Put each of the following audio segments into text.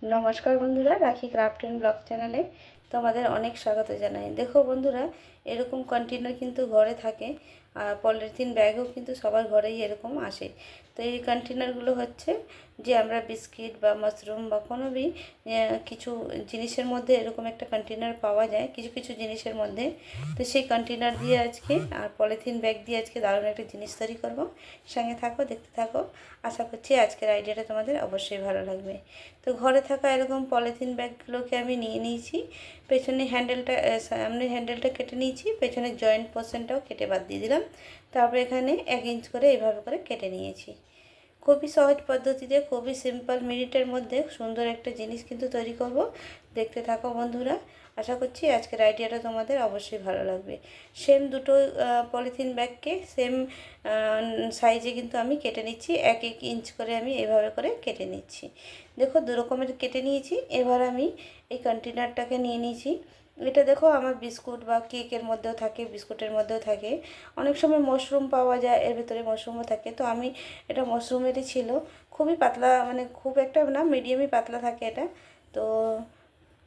নমস্কার বন্ধুরা, রাখি ক্রাফট অ্যান্ড ব্লগ চ্যানেলে তোমাদের অনেক স্বাগত জানাই। দেখো বন্ধুরা, এরকম কন্টেনার কিন্তু ঘরে থাকে, আর পলিথিন ব্যাগও কিন্তু সবার ঘরেই এরকম আসে। তো এই কন্টেনারগুলো হচ্ছে যে আমরা বিস্কিট বা মাশরুম বা কোনো কিছু জিনিসের মধ্যে এরকম একটা কন্টেনার পাওয়া যায় কিছু কিছু জিনিসের মধ্যে। তো সেই কন্টেনার দিয়ে আজকে আর পলিথিন ব্যাগ দিয়ে আজকে দারুণ একটা জিনিস তৈরি করব। সঙ্গে থাকো, দেখতে থাকো। আশা করছি আজকের আইডিয়াটা তোমাদের অবশ্যই ভালো লাগবে। তো ঘরে থাকা এরকম পলিথিন ব্যাগগুলোকে আমি নিয়ে নিয়েছি। পেছনে হ্যান্ডেলটা, সামনের হ্যান্ডেলটা কেটে নিয়েছি, পেছনের জয়েন্ট পোর্শনটাও কেটে বাদ দিয়ে দিলাম। তারপরে এখানে 1 ইঞ্চ করে এইভাবে করে কেটে নিয়েছি। খুবই সহজ পদ্ধতিতে, খুবই সিম্পল, মিনিটের মধ্যে সুন্দর একটা জিনিস কিন্তু তৈরি করব। দেখতে থাকো বন্ধুরা। আশা করছি আজকের আইডিয়াটা তোমাদের অবশ্যই ভালো লাগবে। সেম দুটো পলিথিন ব্যাগকে সেম সাইজে কিন্তু আমি কেটে নিচ্ছি। 1 1 ইঞ্চ করে আমি এভাবে করে কেটে নিচ্ছি। দেখো, দু রকমের কেটে নিয়েছি। এবার আমি এই কন্টেনারটাকে নিয়ে নিয়েছি। এটা দেখো, আমার বিস্কুট বা কেকের মধ্যেও থাকে, বিস্কুটের মধ্যেও থাকে। অনেক সময় মাশরুম পাওয়া যায়, এর ভেতরে মাশরুমও থাকে। তো আমি এটা মাশরুমেরই ছিল। খুবই পাতলা, মানে খুব একটা না, মিডিয়ামই পাতলা থাকে এটা। তো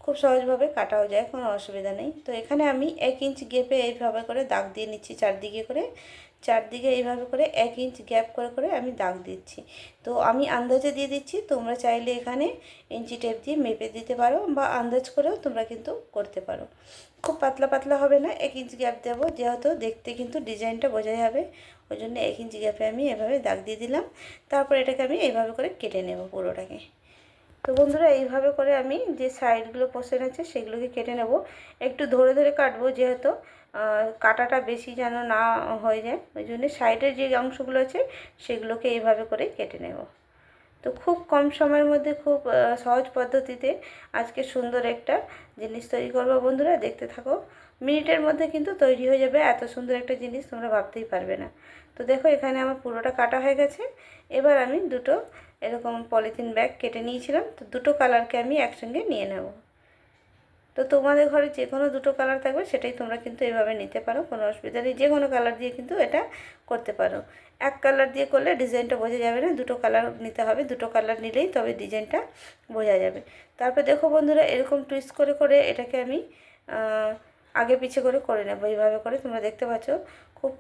খুব সহজভাবে কাটাও যায়, কোনো অসুবিধা নেই। তো এখানে আমি 1 ইঞ্চ গ্যাপে এইভাবে করে দাগ দিয়ে নিচ্ছি, চারদিকে করে। চারদিকে এইভাবে করে 1 ইঞ্চ গ্যাপ করে করে আমি দাগ দিচ্ছি। তো আমি আন্দাজে দিয়ে দিচ্ছি, তোমরা চাইলে এখানে ইঞ্চি টেপ দিয়ে মেপে দিতে পারো, বা আন্দাজ করেও তোমরা কিন্তু করতে পারো। খুব পাতলা পাতলা হবে না, 1 ইঞ্চ গ্যাপ দেবো, যেহেতু দেখতে কিন্তু ডিজাইনটা বোঝা যাবে। ওই জন্য 1 ইঞ্চ গ্যাপে আমি এভাবে দাগ দিয়ে দিলাম। তারপর এটাকে আমি এইভাবে করে কেটে নেব পুরোটাকে। তো বন্ধুরা, এইভাবে করে আমি যে সাইডগুলো পোর্শন আছে সেগুলোকে কেটে নেব। একটু ধরে ধরে কাটবো, যেহেতু কাটাটা বেশি যেন না হয়ে যায়, ওই জন্য সাইডের যে অংশগুলো আছে সেগুলোকে এইভাবে করে কেটে নেব। তো খুব কম সময়ের মধ্যে, খুব সহজ পদ্ধতিতে আজকে সুন্দর একটা জিনিস তৈরি করবো বন্ধুরা। দেখতে থাকো। মিনিটের মধ্যে কিন্তু তৈরি হয়ে যাবে। এত সুন্দর একটা জিনিস তোমরা ভাবতেই পারবে না। তো দেখো, এখানে আমার পুরোটা কাটা হয়ে গেছে। এবার আমি দুটো এরকম পলিথিন ব্যাগ কেটে নিয়েছিলাম, তো দুটো কালারকে আমি একসঙ্গে নিয়ে নেব। তো তোমাদের ঘরে যে কোনো দুটো কালার থাকবে সেটাই তোমরা কিন্তু এইভাবে নিতে পারো, কোনো অসুবিধা নেই। যে কোনো কালার দিয়ে কিন্তু এটা করতে পারো। এক কালার দিয়ে করলে ডিজাইনটা বোঝা যাবে না, দুটো কালার নিতে হবে। দুটো কালার নিলেই তবে ডিজাইনটা বোঝা যাবে। তারপর দেখো বন্ধুরা, এরকম টুইস্ট করে করে এটাকে আমি আগে পিছে করে করে নেবো। এইভাবে করে তোমরা দেখতে পাচ্ছ, খুব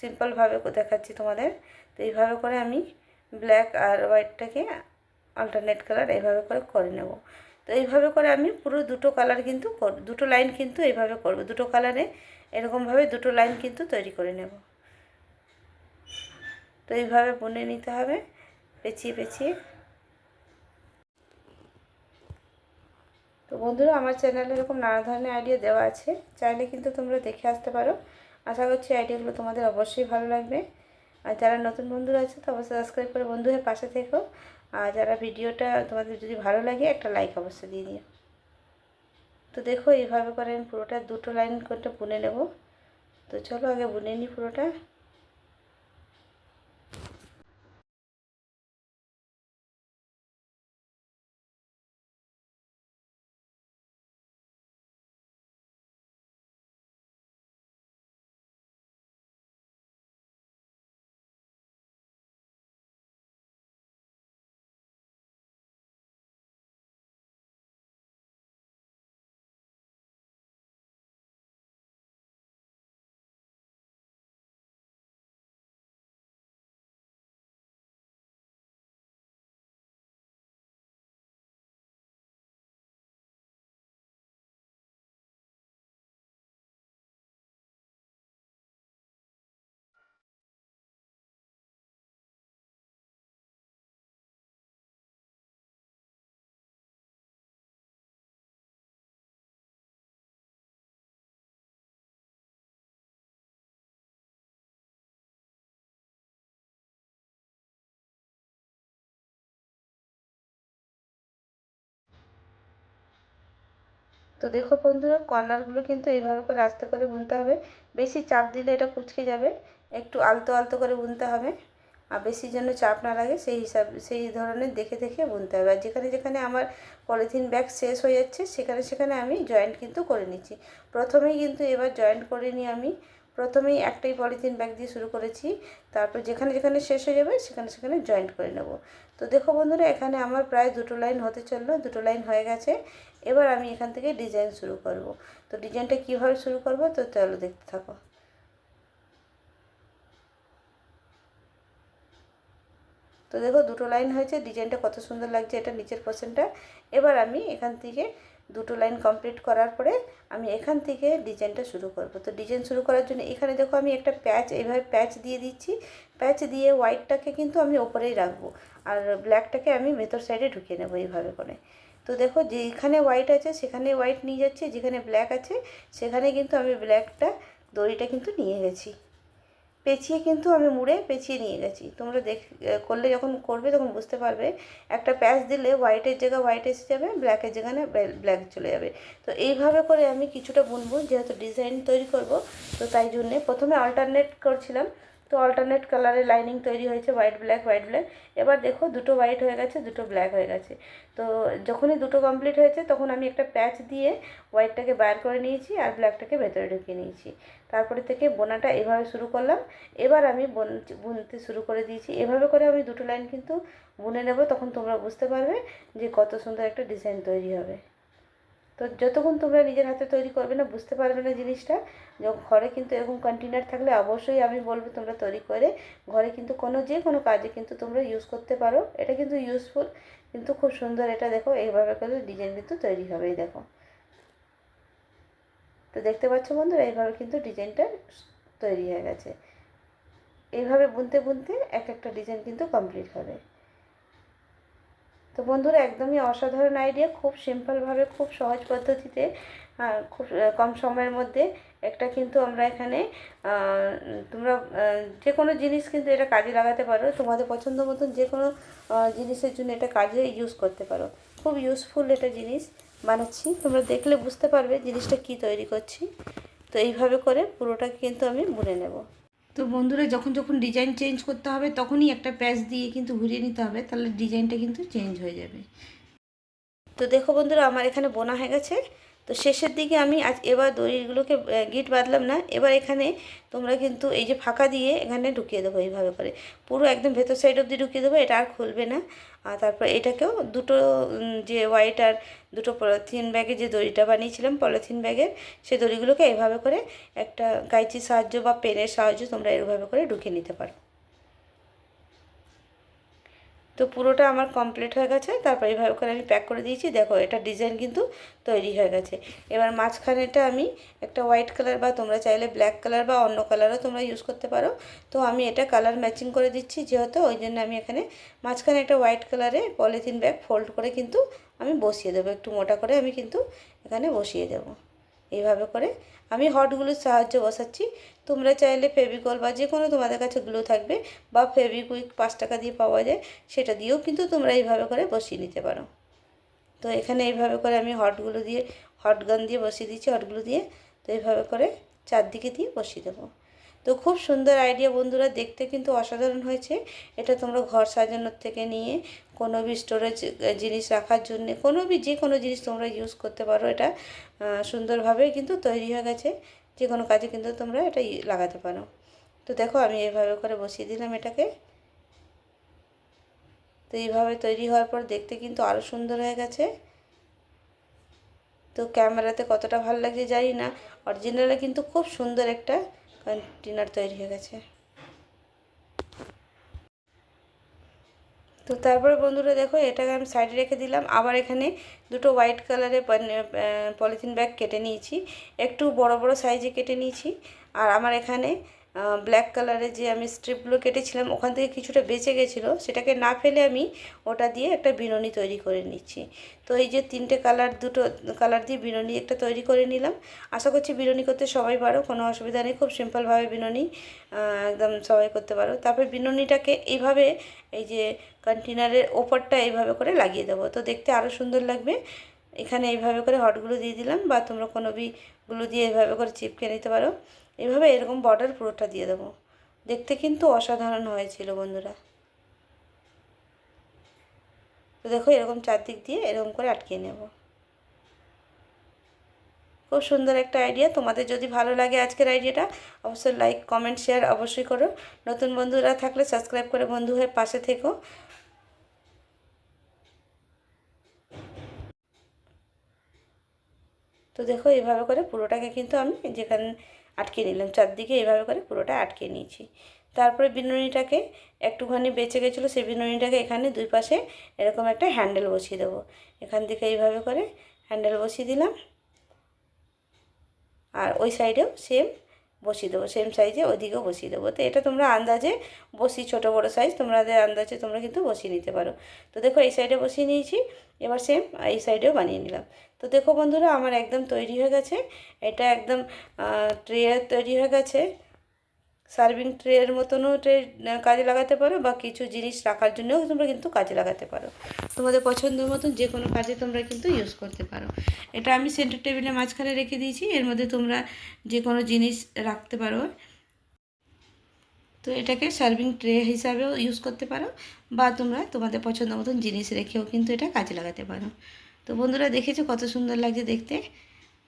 সিম্পলভাবে দেখাচ্ছি তোমাদের। তো এইভাবে করে আমি ব্ল্যাক আর হোয়াইটটাকে অল্টারনেট কালার এইভাবে করে করে নেব। তো এইভাবে করে আমি পুরো দুটো কালার কিন্তু দুটো লাইন কিন্তু এইভাবে করব। দুটো কালারে এরকমভাবে দুটো লাইন কিন্তু তৈরি করে নেব। তো এইভাবে বুনে নিতে হবে, পেঁচিয়ে পেঁচিয়ে। তো বন্ধুরা, আমার চ্যানেলে এরকম নানা ধরনের আইডিয়া দেওয়া আছে, চাইলে কিন্তু তোমরা দেখে আসতে পারো। আশা করছি আইডিয়াগুলো তোমাদের অবশ্যই ভালো লাগবে। আর যারা নতুন বন্ধুরা আছে তো অবশ্যই সাবস্ক্রাইব করে বন্ধু হয়ে পাশে থেকো। আর যারা ভিডিওটা তোমাদের যদি ভালো লাগে, একটা লাইক অবশ্যই দিয়ে দিও। তো দেখো, এইভাবে করে আমি পুরোটা দুটো লাইন করে বুনে নেব। তো চলো আগে বুনে নিই পুরোটা। তো দেখো বন্ধুরা, কর্নারগুলো কিন্তু এইভাবে করে আস্তে করে বুনতে হবে। বেশি চাপ দিলে এটা কুঁচকে যাবে। একটু আলতো আলতো করে বুনতে হবে। আর বেশি যেন চাপ না লাগে সেই হিসাবে, সেই ধরনের দেখে দেখে বুনতে হবে। আর যেখানে যেখানে আমার পলিথিন ব্যাগ শেষ হয়ে যাচ্ছে সেখানে সেখানে আমি জয়েন্ট কিন্তু করে নিচ্ছি। প্রথমেই কিন্তু এবার জয়েন্ট করে নিয়ে আমি প্রথমেই একটাই পলিথিন ব্যাগ দিয়ে শুরু করেছি, তারপর যেখানে যেখানে শেষ হয়ে যাবে সেখানে সেখানে জয়েন্ট করে নেব। তো দেখো বন্ধুরা, এখানে আমার প্রায় 2টো লাইন হতে চললো, 2টো লাইন হয়ে গেছে। এবার আমি এখান থেকে ডিজাইন শুরু করব। তো ডিজাইনটা কীভাবে শুরু করব, তো চলো দেখতে থাকো। তো দেখো 2টো লাইন হয়েছে, ডিজাইনটা কত সুন্দর লাগছে, এটা নিচের পোর্শনটা। এবার আমি এখান থেকে 2টো লাইন কমপ্লিট করার পরে আমি এখান থেকে ডিজাইনটা শুরু করব। তো ডিজাইন শুরু করার জন্য এখানে দেখো আমি একটা প্যাচ, এইভাবে প্যাচ দিয়ে দিচ্ছি। প্যাচ দিয়ে হোয়াইটটাকে কিন্তু আমি ওপরেই রাখবো, আর ব্ল্যাকটাকে আমি ভেতর সাইডে ঢুকিয়ে নেবো এইভাবে করে। তো দেখো যেখানে হোয়াইট আছে সেখানে হোয়াইট নিয়ে যাচ্ছি, যেখানে ব্ল্যাক আছে সেখানে কিন্তু আমি ব্ল্যাকটা দড়িটা কিন্তু নিয়ে গেছি, পেঁচিয়ে কিন্তু আমি মুড়ে পেঁচিয়ে নিয়ে গেছি। তোমরা করলে যখন করবে তখন বুঝতে পারবে, একটা প্যাচ দিলে হোয়াইটের জায়গায় হোয়াইট এসে যাবে, ব্ল্যাকের জায়গায় ব্ল্যাক চলে যাবে। তো এইভাবে করে আমি কিছুটা বুনবো, যেহেতু ডিজাইন তৈরি করব। তো তাই জন্যে প্রথমে অল্টারনেট করছিলাম, তো অল্টারনেট কালারের লাইনিং তৈরি হয়েছে, হোয়াইট ব্ল্যাক হোয়াইট ব্ল্যাক। এবার দেখো 2টো হোয়াইট হয়ে গেছে, 2টো ব্ল্যাক হয়ে গেছে। তো যখনই 2টো কমপ্লিট হয়েছে তখন আমি একটা প্যাচ দিয়ে হোয়াইটটাকে বার করে নিয়েছি আর ব্ল্যাকটাকে ভেতরে ঢুকিয়ে নিয়েছি। তারপরে থেকে বোনাটা এভাবে শুরু করলাম। এবার আমি বুনতে শুরু করে দিয়েছি। এভাবে করে আমি 2টো লাইন কিন্তু বুনে নেব, তখন তোমরা বুঝতে পারবে যে কত সুন্দর একটা ডিজাইন তৈরি হবে। তো যতক্ষণ তোমরা নিজের হাতে তৈরি করবে না বুঝতে পারবে না জিনিসটা। ঘরে কিন্তু এরকম কন্টেনার থাকলে অবশ্যই আমি বলবো তোমরা তৈরি করে ঘরে কিন্তু যে কোনো কাজে কিন্তু তোমরা ইউজ করতে পারো। এটা কিন্তু ইউজফুল, কিন্তু খুব সুন্দর। এটা দেখো এইভাবে করে ডিজাইন কিন্তু তৈরি হবে, এই দেখো। তো দেখতে পাচ্ছ বন্ধুরা, এইভাবে কিন্তু ডিজাইনটা তৈরি হয়ে গেছে। এইভাবে বুনতে বুনতে এক একটা ডিজাইন কিন্তু কমপ্লিট হবে। তো বন্ধুরা, একদমই অসাধারণ আইডিয়া, খুব সিম্পলভাবে খুব সহজ পদ্ধতিতে খুব কম সময়ের মধ্যে একটা কিন্তু আমরা এখানে তোমরা যে কোনো জিনিস কিন্তু এটা কাজে লাগাতে পারো, তোমাদের পছন্দ মতন যে কোনো জিনিসের জন্য এটা কাজে ইউজ করতে পারো। খুব ইউজফুল এটা জিনিস বানাচ্ছি, তোমরা দেখলে বুঝতে পারবে জিনিসটা কি তৈরি করছি। তো এইভাবে করে পুরোটা কিন্তু আমি বুনে নেব। তো বন্ধুরা, যখন যখন ডিজাইন চেঞ্জ করতে হবে তখনই একটা প্যাচ দিয়ে কিন্তু ঘুরিয়ে নিতে হবে, তাহলে ডিজাইনটা কিন্তু চেঞ্জ হয়ে যাবে। তো দেখো বন্ধুরা, আমার এখানে বোনা হয়ে গেছে। তো শেষের দিকে আমি এবার দড়িগুলোকে গিট বাঁধলাম না, এবার এখানে তোমরা কিন্তু এই যে ফাঁকা দিয়ে এখানে ঢুকিয়ে দেবো এইভাবে করে, পুরো একদম ভেতর সাইড অবধি ঢুকিয়ে দেবো, এটা আর খুলবে না। আর তারপর এটাকেও 2টো যে হোয়াইট আর 2টো পলিথিন ব্যাগে যে দড়িটা বানিয়েছিলাম পলিথিন ব্যাগের, সেই দড়িগুলোকে এইভাবে করে একটা কাঁচির সাহায্য বা পেনের সাহায্য তোমরা এইভাবে করে ঢুকিয়ে নিতে পারো। তো পুরোটা আমার কমপ্লিট হয়ে গেছে। তারপর এইভাবে করে আমি প্যাক করে দিয়েছি, দেখো এটা ডিজাইন কিন্তু তৈরি হয়ে গেছে। এবার মাঝখানেটা আমি একটা হোয়াইট কালার, বা তোমরা চাইলে ব্ল্যাক কালার বা অন্য কালারও তোমরা ইউজ করতে পারো। তো আমি এটা কালার ম্যাচিং করে দিচ্ছি যেহেতু, ওই জন্য আমি এখানে মাঝখানে একটা হোয়াইট কালারে পলিথিন ব্যাগ ফোল্ড করে কিন্তু আমি বসিয়ে দেবো, একটু মোটা করে আমি কিন্তু এখানে বসিয়ে দেবো। এইভাবে করে আমি হটগুলোর সাহায্যে বসাচ্ছি। তোমরা চাইলে ফেভিকল বা যে কোনো তোমাদের কাছে গ্লু থাকবে, বা ফেভিকুইক 5 টাকা দিয়ে পাওয়া যায়, সেটা দিয়েও কিন্তু তোমরা এইভাবে করে বসিয়ে নিতে পারো। তো এখানে এইভাবে করে আমি হট গান দিয়ে বসিয়ে দিচ্ছি, হটগুলো দিয়ে। তো এইভাবে করে চারদিকে দিয়ে বসিয়ে দেবো। তো খুব সুন্দর আইডিয়া বন্ধুরা, দেখতে কিন্তু অসাধারণ হয়েছে। এটা তোমরা ঘর সাজানোর থেকে নিয়ে কোনো স্টোরেজ জিনিস রাখার জন্য যে কোনো জিনিস তোমরা ইউজ করতে পারো। এটা সুন্দরভাবে কিন্তু তৈরি হয়ে গেছে, যে কোনো কাজে কিন্তু তোমরা এটা লাগাতে পারো। তো দেখো আমি এইভাবে করে বসিয়ে দিলাম এটাকে। তো এইভাবে তৈরি হওয়ার পর দেখতে কিন্তু আরও সুন্দর হয়ে গেছে। তো ক্যামেরাতে কতটা ভালো লাগছে জানি না, অরিজিনালে কিন্তু খুব সুন্দর একটা কন্টেনার তৈরি হয়ে গেছে। তো তারপরে বন্ধুরা দেখো, এটাকে আমি সাইডে রেখে দিলাম। আবার এখানে 2টো হোয়াইট কালারের পলিথিন ব্যাগ কেটে নিয়েছি, একটু বড় বড় সাইজে কেটে নিয়েছি। আর আমার এখানে ব্ল্যাক কালারের যে আমি স্ট্রিপগুলো কেটেছিলাম ওখান থেকে কিছুটা বেঁচে গেছিলো, সেটাকে না ফেলে আমি ওটা দিয়ে একটা বিনুনি তৈরি করে নিচ্ছি। তো এই যে 3টে কালার, 2টো কালার দিয়ে বিনুনি একটা তৈরি করে নিলাম। আশা করছি বিনুনি করতে সবাই পারো, কোনো অসুবিধা নেই, খুব সিম্পলভাবে বিনুনি একদম সবাই করতে পারো। তারপর বিনুনিটাকে এইভাবে এই যে কন্টেনারের ওপরটা এইভাবে করে লাগিয়ে দেবো, তো দেখতে আরও সুন্দর লাগবে। এখানে এইভাবে করে হটগুলো দিয়ে দিলাম, বা তোমরা কোনো গুলো দিয়ে এইভাবে করে চিপকে নিতে পারো। এইভাবে এরকম বর্ডার পুরোটা দিয়ে দেবো, দেখতে কিন্তু অসাধারণ হয়েছিল বন্ধুরা। তো দেখো এরকম চারদিক দিয়ে এরকম করে আটকে নেব, খুব সুন্দর একটা আইডিয়া। তোমাদের যদি ভালো লাগে আজকের আইডিয়াটা অবশ্যই লাইক কমেন্ট শেয়ার অবশ্যই করো। নতুন বন্ধুরা থাকলে সাবস্ক্রাইব করে বন্ধু হয়ে পাশে থেকো। তো দেখো এইভাবে করে পুরোটাকে কিন্তু আমি যেখানে আটকে নিলাম চারদিকে এইভাবে করে পুরোটা আটকে নিয়েছি। তারপরে বিনুনিটাকে একটুখানি বেঁচে গেছিলো, সেই বিনুনিটাকে এখানে দুই পাশে এরকম একটা হ্যান্ডেল বসিয়ে দেবো। এখান থেকে এইভাবে করে হ্যান্ডেল বসিয়ে দিলাম, আর ওই সাইডেও সেম বসিয়ে দেবো, সেম সাইজে ওইদিকেও বসিয়ে দেবো। তো এটা তোমরা আন্দাজে ছোটো বড়ো সাইজ তোমাদের আন্দাজে তোমরা কিন্তু বসিয়ে নিতে পারো। তো দেখো এই সাইডে বসিয়ে নিয়েছি, এবার সেম এই সাইডেও বানিয়ে নিলাম। তো দেখো বন্ধুরা আমার একদম তৈরি হয়ে গেছে, এটা একদম ট্রে তৈরি হয়ে গেছে। সার্ভিং ট্রের মতনও ট্রে কাজে লাগাতে পারো, বা কিছু জিনিস রাখার জন্যও তোমরা কিন্তু কাজে লাগাতে পারো। তোমাদের পছন্দের মতন যে কোনো কাজে তোমরা কিন্তু ইউজ করতে পারো। এটা আমি সেন্টার টেবিলের মাঝখানে রেখে দিয়েছি, এর মধ্যে তোমরা যে কোনো জিনিস রাখতে পারো। তো এটাকে সার্ভিং ট্রে হিসাবেও ইউজ করতে পারো, বা তোমরা তোমাদের পছন্দ মতন জিনিস রেখেও কিন্তু এটা কাজে লাগাতে পারো। তো বন্ধুরা দেখেছো কত সুন্দর লাগছে দেখতে।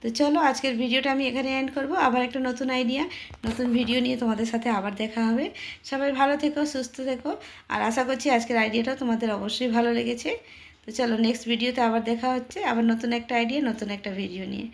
তো চলো আজকের ভিডিওটা আমি এখানে এন্ড করব। আবার একটা নতুন আইডিয়া নতুন ভিডিও নিয়ে তোমাদের সাথে আবার দেখা হবে। সবাই ভালো থেকো, সুস্থ থেকো, আর আশা করছি আজকের আইডিয়াটাও তোমাদের অবশ্যই ভালো লেগেছে। তো চলো নেক্সট ভিডিওতে আবার দেখা হচ্ছে, আবার নতুন একটা আইডিয়া নতুন একটা ভিডিও নিয়ে।